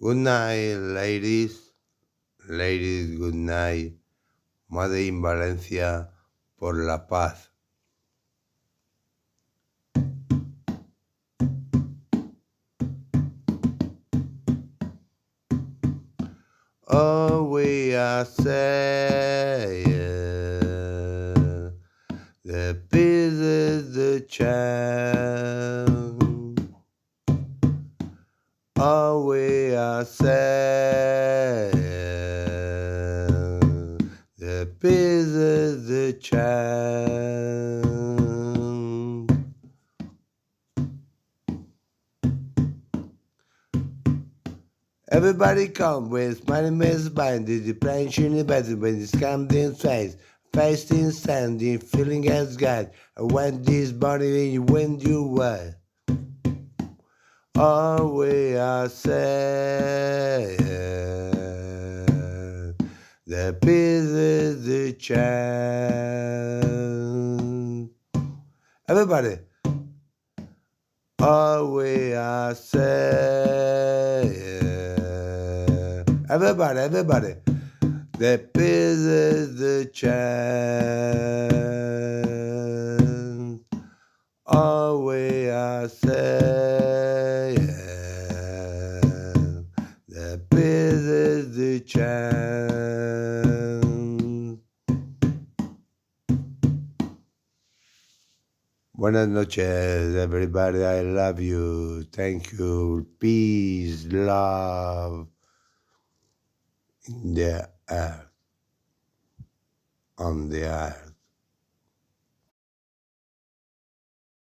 Good night, ladies. Ladies, good night. Made in Valencia por la paz. Oh, we are saying the peace is the chance. Oh, we are saying the peace is the chance. Everybody come with smiling face behind the planche in the bedroom when it's come in face in standing, feeling as God. I want this body when you were. All we are saying, the peace is the chance. Everybody. All we are saying, everybody, the peace is the chance. All we are saying, the peace is the chance. Buenas noches, everybody. I love you. Thank you. Peace, love in the earth, on the earth.